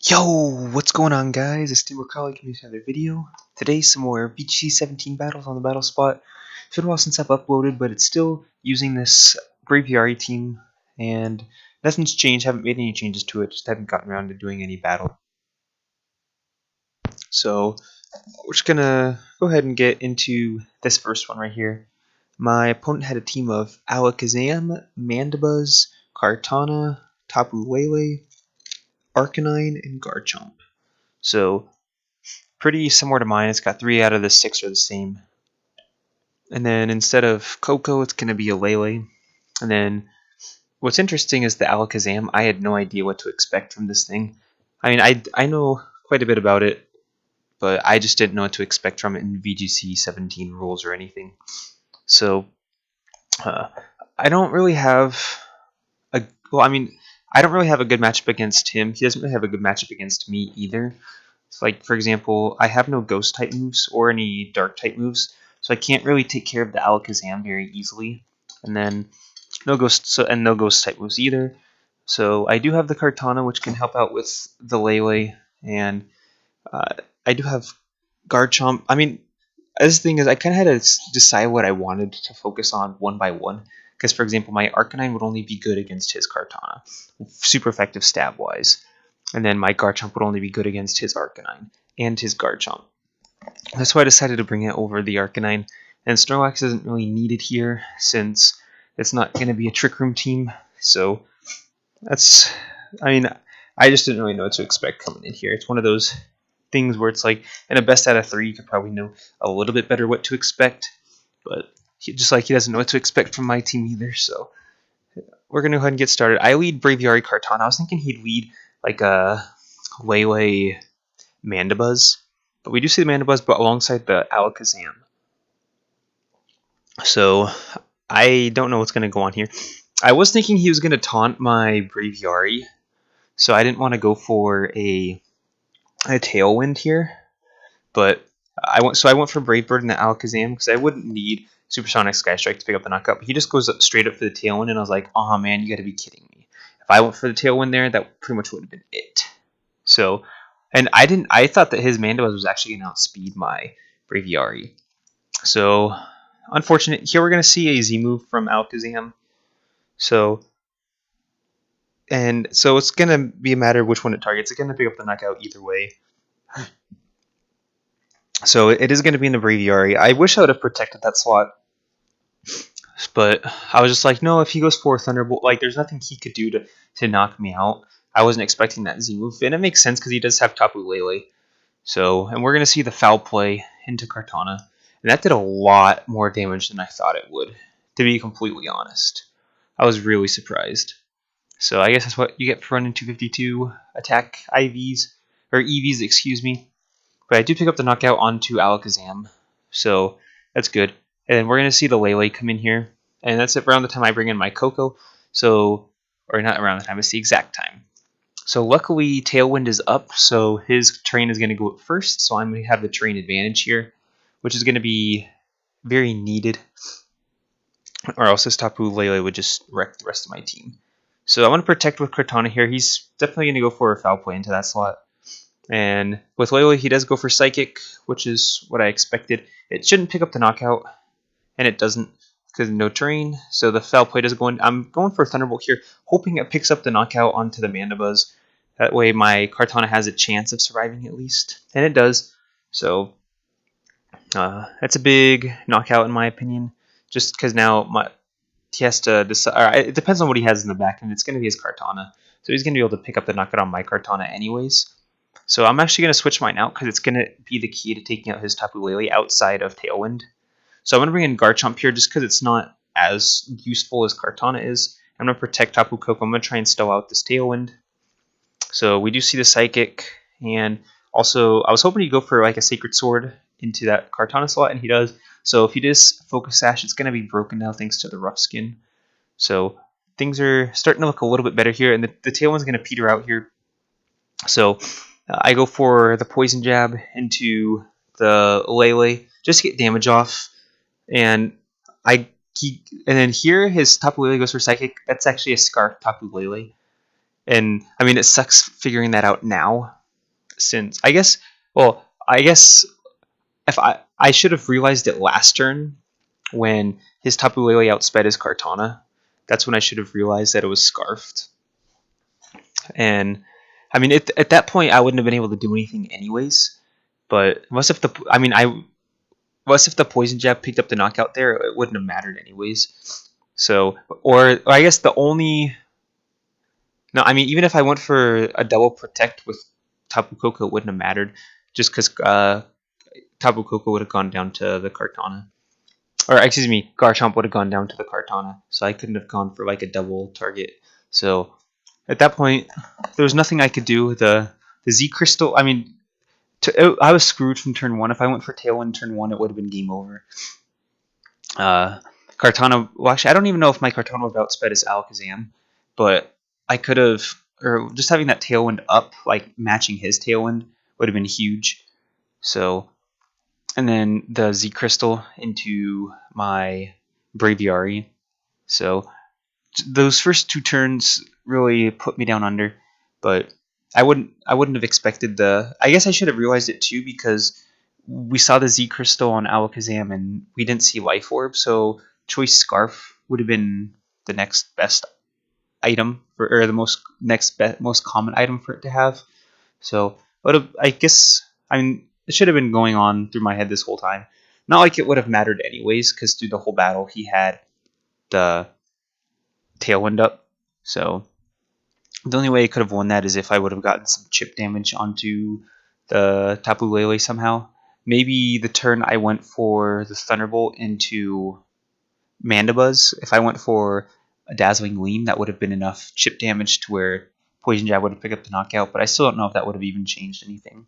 Yo, what's going on, guys? It's Tim Colleague coming to another video. Today, some more VGC 17 battles on the battle spot. It's been a while since I've uploaded, but it's still using this Braviary team, and nothing's changed. Haven't made any changes to it. Just haven't gotten around to doing any battle. So we're just gonna go ahead and get into this first one right here. My opponent had a team of Alakazam, Mandibuzz, Kartana, Tapu Lele, Arcanine, and Garchomp. So pretty similar to mine. It's got 3 out of the 6 are the same. And then instead of Coco, it's going to be a Lele. And then what's interesting is the Alakazam. I had no idea what to expect from this thing. I mean, I know quite a bit about it, but I just didn't know what to expect from it in VGC 17 rules or anything. So I don't really have a... Well, I mean, I don't really have a good matchup against him. He doesn't really have a good matchup against me either. So, like, for example, I have no ghost type moves or any dark type moves, so I can't really take care of the Alakazam very easily. And then no ghost type moves either. So I do have the Kartana, which can help out with the Lele, and I do have Garchomp. I mean, this thing is, I kind of had to decide what I wanted to focus on one by one. Because, for example, my Arcanine would only be good against his Kartana, super effective stab-wise. And then my Garchomp would only be good against his Arcanine and his Garchomp. That's why I decided to bring it over the Arcanine. And Snorlax isn't really needed here, since it's not going to be a Trick Room team. So, that's... I mean, I just didn't really know what to expect coming in here. It's one of those things where it's like, in a best out of 3, you could probably know a little bit better what to expect. But... just like he doesn't know what to expect from my team either, so we're going to go ahead and get started. I lead Braviary Kartana. I was thinking he'd lead like a Lele Mandibuzz, but we do see the Mandibuzz but alongside the Alakazam. So I don't know what's going to go on here. I was thinking he was going to taunt my Braviary, so I didn't want to go for a Tailwind here, but I went for Brave Bird and the Alakazam because I wouldn't need Supersonic Sky Strike to pick up the knockout, but he just goes straight up for the Tailwind, and I was like, oh man, you gotta be kidding me. If I went for the Tailwind there, that pretty much would have been it. So, and I thought that his Mandibuzz was actually going to outspeed my Braviary. So, unfortunate. Here we're going to see a Z-move from Alakazam. So, it's going to be a matter of which one it targets. It's going to pick up the knockout either way. So, it is going to be in the Braviary. I wish I would have protected that slot. But I was just like, no, if he goes for Thunderbolt, like, there's nothing he could do to knock me out. I wasn't expecting that Z move, and it makes sense because he does have Tapu Lele. So, and we're going to see the foul play into Kartana. And that did a lot more damage than I thought it would, to be completely honest. I was really surprised. So I guess that's what you get for running 252 attack IVs, or EVs, excuse me. But I do pick up the knockout onto Alakazam, so that's good. And then we're going to see the Lele come in here. And that's around the time I bring in my Coco. So, or not around the time, it's the exact time. So luckily Tailwind is up, so his terrain is going to go up first. So I'm going to have the terrain advantage here, which is going to be very needed. Or else this Tapu Lele would just wreck the rest of my team. So I want to protect with Kartana here. He's definitely going to go for a foul play into that slot. And with Lele, he does go for Psychic, which is what I expected. It shouldn't pick up the knockout. And it doesn't because no terrain, so the foul play doesn't go in. I'm going for Thunderbolt here, hoping it picks up the knockout onto the Mandibuzz. That way my Kartana has a chance of surviving at least, and it does. So that's a big knockout in my opinion, just because now he has to decide. It depends on what he has in the back, and it's going to be his Kartana. So he's going to be able to pick up the knockout on my Kartana anyways. So I'm actually going to switch mine out because it's going to be the key to taking out his Tapu Lele outside of Tailwind. So I'm going to bring in Garchomp here just because it's not as useful as Kartana is. I'm going to protect Tapu Koko. I'm going to try and stall out this Tailwind. So we do see the Psychic. And also, I was hoping he'd go for like a Sacred Sword into that Kartana slot, and he does. So if he does Focus Sash, it's going to be broken now thanks to the Rough Skin. So things are starting to look a little bit better here. And the Tailwind's going to peter out here. So I go for the Poison Jab into the Lele just to get damage off. And then here his Tapu Lele goes for Psychic. That's actually a Scarf Tapu Lele. And I mean, it sucks figuring that out now, since I guess, well, I guess if I should have realized it last turn when his Tapu Lele outsped his Kartana. That's when I should have realized that it was Scarfed. And I mean, at that point, I wouldn't have been able to do anything anyways. But unless if the Poison Jab picked up the knockout there, it wouldn't have mattered anyways. So, or I guess the only no, I mean, even if I went for a double protect with Tapu Koko, it wouldn't have mattered, just because Tapu Koko would have gone down to the Kartana. Or, excuse me, Garchomp would have gone down to the Kartana, so I couldn't have gone for like a double target. So, at that point, there was nothing I could do. The Z Crystal, I mean, I was screwed from turn 1. If I went for Tailwind turn 1, it would have been game over. Kartana, well, actually, I don't even know if my Kartana would have outsped his Alakazam, but I could have, or just having that Tailwind up, like matching his Tailwind, would have been huge. So, and then the Z Crystal into my Braviary. So, those first 2 turns really put me down under, but I wouldn't have expected the. I guess I should have realized it too, because we saw the Z Crystal on Alakazam and we didn't see Life Orb, so Choice Scarf would have been the next best item for, or the most common item for it to have. So, I guess, I mean, it should have been going on through my head this whole time. Not like it would have mattered anyways, because through the whole battle he had the Tailwind up. So the only way I could have won that is if I would have gotten some chip damage onto the Tapu Lele somehow. Maybe the turn I went for the Thunderbolt into Mandibuzz, if I went for a Dazzling Gleam, that would have been enough chip damage to where Poison Jab would have picked up the knockout, but I still don't know if that would have even changed anything.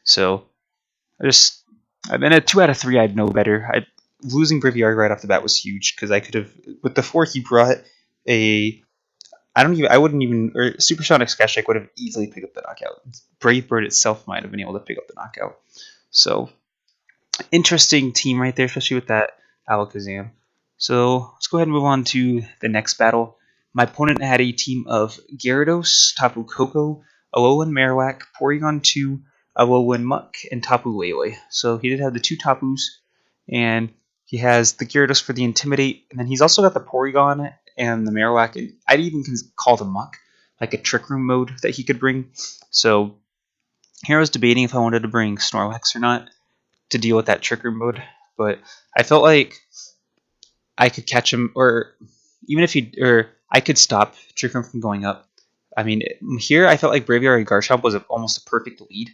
So, I've been at 2 out of 3, I'd know better. Losing Braviary right off the bat was huge, because I could have, with the 4 he brought, I wouldn't even, or Supersonic Skeshake would have easily picked up the knockout. Brave Bird itself might have been able to pick up the knockout. So, interesting team right there, especially with that Alakazam. So, let's go ahead and move on to the next battle. My opponent had a team of Gyarados, Tapu Koko, Alolan Marowak, Porygon 2, Alolan Muck, and Tapu Lele. So, he did have the 2 Tapus, and he has the Gyarados for the Intimidate, and then he's also got the Porygon and the Marowak, and I'd even call the Muck like a Trick Room mode that he could bring. So here I was debating if I wanted to bring Snorlax or not to deal with that Trick Room mode, but I felt like I could catch him, or even if I could stop Trick Room from going up. I mean, here I felt like Braviary Garchomp was almost a perfect lead.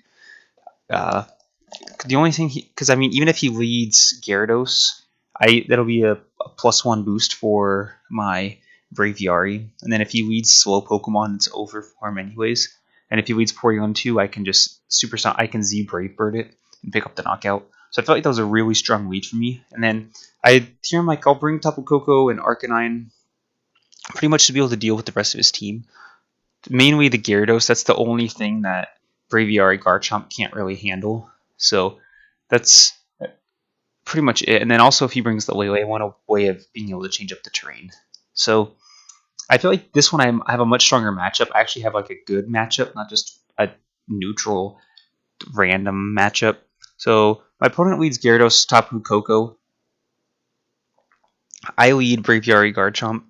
The only thing, because I mean, even if he leads Gyarados, that'll be a +1 boost for my Braviary, and then if he leads slow Pokemon, it's over for him anyways. And if he leads Porygon 2, I can just I can Z Brave Bird it and pick up the knockout. So I felt like that was a really strong lead for me. And then here I'm like, I'll bring Tapu Koko and Arcanine pretty much to be able to deal with the rest of his team. Mainly the Gyarados, that's the only thing that Braviary Garchomp can't really handle. So that's pretty much it. And then also if he brings the Lele, I want a way of being able to change up the terrain. So I feel like this one I have a much stronger matchup. I actually have like a good matchup, not just a neutral random matchup. So my opponent leads Gyarados, Tapu Koko. I lead Braviary Garchomp.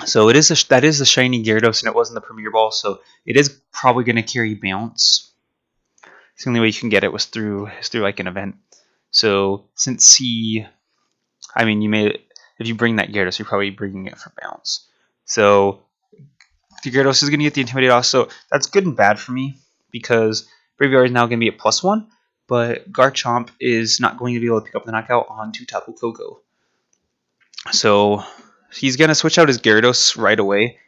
So that is the shiny Gyarados, and it wasn't the Premier Ball, so it is probably going to carry Bounce. It's the only way you can get it was through like an event. So since if you bring that Gyarados, you're probably bringing it for Bounce. So the Gyarados is going to get the Intimidate off, so that's good and bad for me, because Braviary is now going to be a +1, but Garchomp is not going to be able to pick up the knockout onto Tapu Koko. So he's going to switch out his Gyarados right away,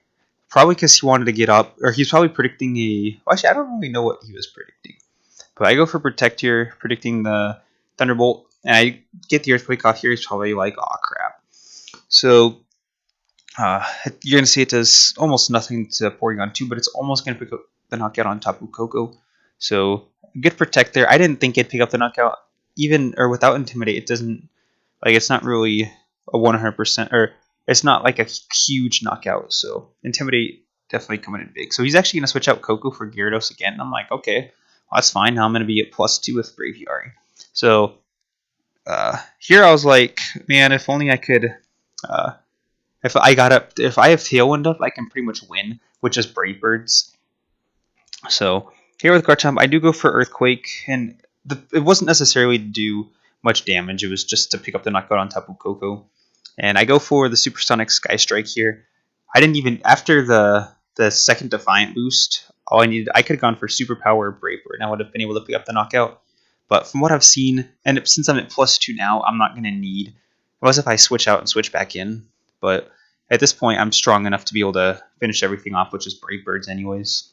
probably because he wanted to get up, or he's probably predicting actually, I don't really know what he was predicting. But I go for Protect here, predicting the Thunderbolt, and I get the Earthquake off here. He's probably like, oh crap. So you're going to see it does almost nothing to Porygon 2, but it's almost going to pick up the knockout on Tapu Koko. So good Protect there. I didn't think it'd pick up the knockout, even or without Intimidate. It doesn't, like, it's not really a 100%, or it's not like a huge knockout. So Intimidate definitely coming in big. So he's actually going to switch out Coco for Gyarados again. And I'm like, okay, well, that's fine. Now I'm going to be at +2 with Braviary. So here I was like, man, if only I could. If I have Tailwind up, I can pretty much win with just Brave Birds. So here with Garchomp, I do go for Earthquake, and it wasn't necessarily to do much damage. It was just to pick up the knockout on Tapu Koko. And I go for the Supersonic Sky Strike here. I didn't even, after the second Defiant boost, all I needed, I could have gone for Superpower or Brave Bird, and I would have been able to pick up the knockout. But from what I've seen, and since I'm at +2 now, I'm not going to need, unless if I switch out and switch back in. But at this point, I'm strong enough to be able to finish everything off with just Brave Birds anyways.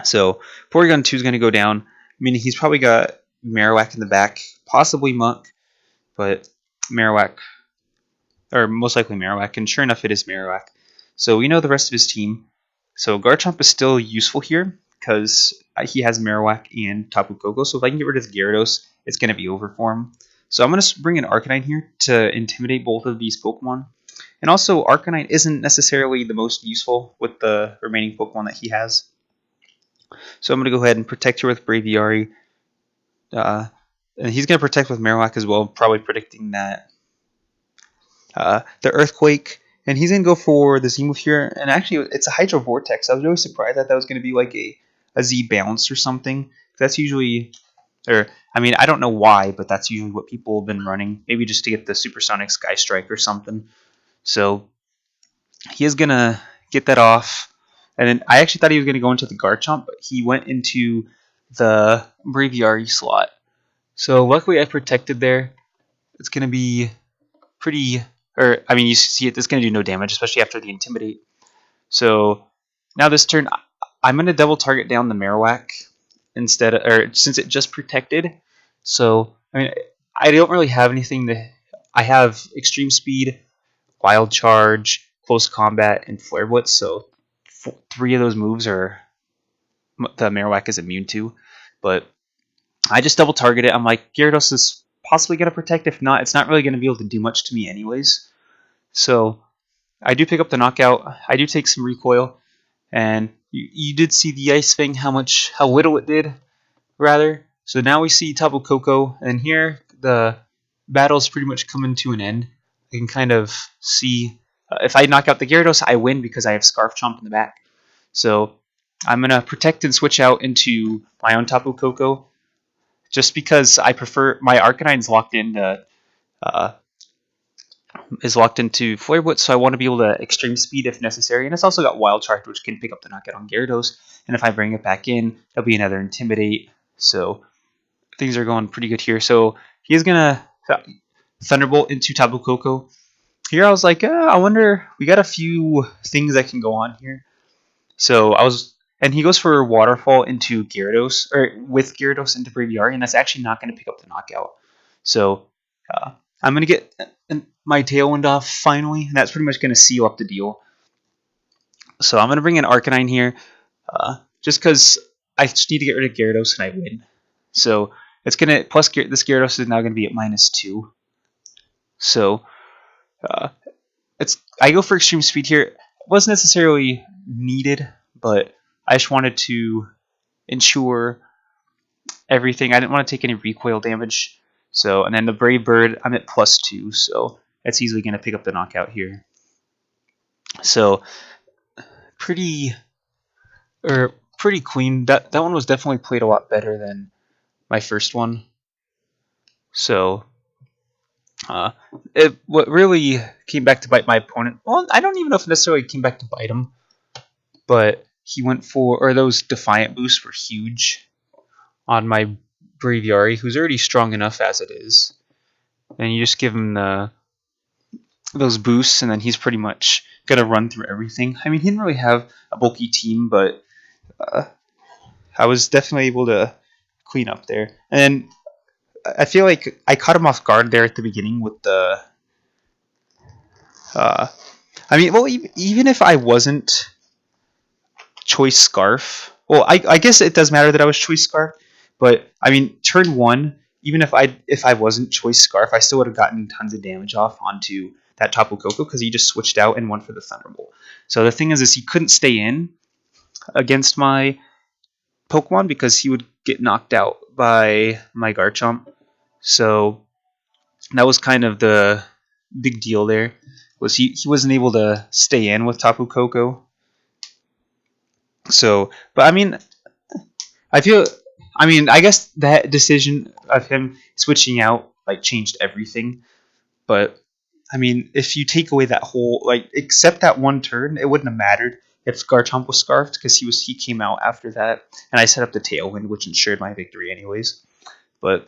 So Porygon 2 is going to go down. I mean, he's probably got Marowak in the back, possibly Muck, but Marowak, or most likely Marowak, and sure enough, it is Marowak. So we know the rest of his team. So Garchomp is still useful here because he has Marowak and Tapu Koko. So if I can get rid of the Gyarados, it's going to be over for him. So I'm going to bring an Arcanine here to intimidate both of these Pokemon. And also, Arcanine isn't necessarily the most useful with the remaining Pokemon that he has. So I'm going to go ahead and protect here with Braviary. And he's going to protect with Marowak as well, probably predicting that the Earthquake. And he's going to go for the Z-move here. And actually, it's a Hydro Vortex. I was really surprised that was going to be like a Z bounce or something. That's usually, or I mean, I don't know why, but that's usually what people have been running. Maybe just to get the Supersonic Sky Strike or something. So he is going to get that off. And then I actually thought he was going to go into the Garchomp, but he went into the Braviary slot. So luckily I protected there. It's going to be pretty, or I mean, you see it's going to do no damage, especially after the Intimidate. So now this turn, I'm going to double target down the Marowak instead, or since it just protected. So I mean, I don't really have anything to. I have Extreme Speed, Wild Charge, Close Combat, and Flare Blitz. So 3 of those moves are the Marowak is immune to, but I just double target it. I'm like, Gyarados is possibly going to protect. If not, it's not really going to be able to do much to me anyways. So I do pick up the knockout. I do take some recoil, and you did see the Ice Fang, how little it did, rather. So now we see Tapu Koko, and here the battle's pretty much coming to an end. I can kind of see if I knock out the Gyarados, I win because I have Scarf Chomp in the back. So I'm going to protect and switch out into my own Tapu Koko just because I prefer my Arcanine's locked into Flare Blitz, so I want to be able to Extreme Speed if necessary. And it's also got Wild Charge, which can pick up the knockout on Gyarados. And if I bring it back in, there'll be another Intimidate. So things are going pretty good here. So he's going to Thunderbolt into Tapu Koko. Here I was like, I wonder, we got a few things that can go on here. So and he goes for Waterfall into Gyarados, or with Gyarados into Braviary, and that's actually not going to pick up the knockout. So I'm going to get my Tailwind off finally, and that's pretty much going to seal up the deal. So I'm going to bring in Arcanine here, just because I just need to get rid of Gyarados and I win. So it's going to, plus this Gyarados is now going to be at -2. So I go for Extreme Speed here. It wasn't necessarily needed, but I just wanted to ensure everything. I didn't want to take any recoil damage. So, and then the Brave Bird, I'm at +2, so that's easily going to pick up the knockout here. So, pretty clean. That one was definitely played a lot better than my first one. So, what really came back to bite my opponent. Well, I don't even know if it necessarily came back to bite him, but he went for, or those Defiant boosts were huge on my Braviary, who's already strong enough as it is. And you just give him those boosts, and then he's pretty much gonna run through everything. I mean, he didn't really have a bulky team, but I was definitely able to clean up there. And then I feel like I caught him off guard there at the beginning with the. I mean, well, even if I wasn't Choice Scarf, well, I guess it does matter that I was Choice Scarf, but I mean, turn 1, even if I wasn't Choice Scarf, I still would have gotten tons of damage off onto that Tapu Koko because he just switched out and went for the Thunderbolt. So the thing is he couldn't stay in against my Pokemon because he would get knocked out by my Garchomp. So that was kind of the big deal there. Was he wasn't able to stay in with Tapu Koko. So, but I mean, I guess that decision of him switching out like changed everything. But I mean, if you take away that whole except that one turn, it wouldn't have mattered if Garchomp was scarfed because he came out after that, and I set up the Tailwind, which ensured my victory anyways. But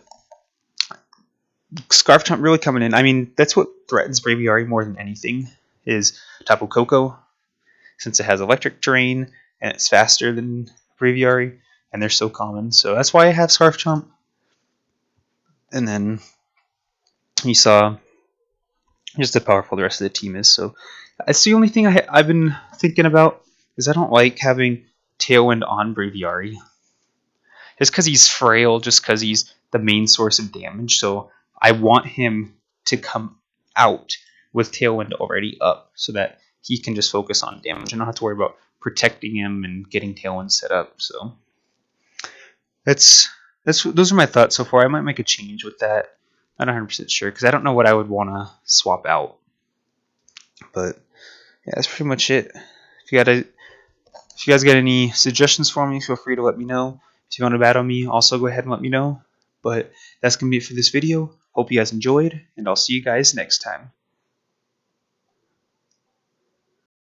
Scarf Chomp really coming in. I mean, that's what threatens Braviary more than anything is Tapu Koko, since it has electric terrain and it's faster than Braviary, and they're so common. So that's why I have Scarf Chomp. And then you saw just how powerful the rest of the team is. So that's the only thing I've been thinking about, is I don't like having Tailwind on Braviary. Just because he's frail, just because he's the main source of damage. So I want him to come out with Tailwind already up so that he can just focus on damage and not have to worry about protecting him and getting Tailwind set up. So those are my thoughts so far. I might make a change with that. I'm not 100% sure because I don't know what I would want to swap out. But yeah, that's pretty much it. If you guys got any suggestions for me, feel free to let me know. If you want to battle me, also go ahead and let me know. But that's going to be it for this video. Hope you guys enjoyed, and I'll see you guys next time.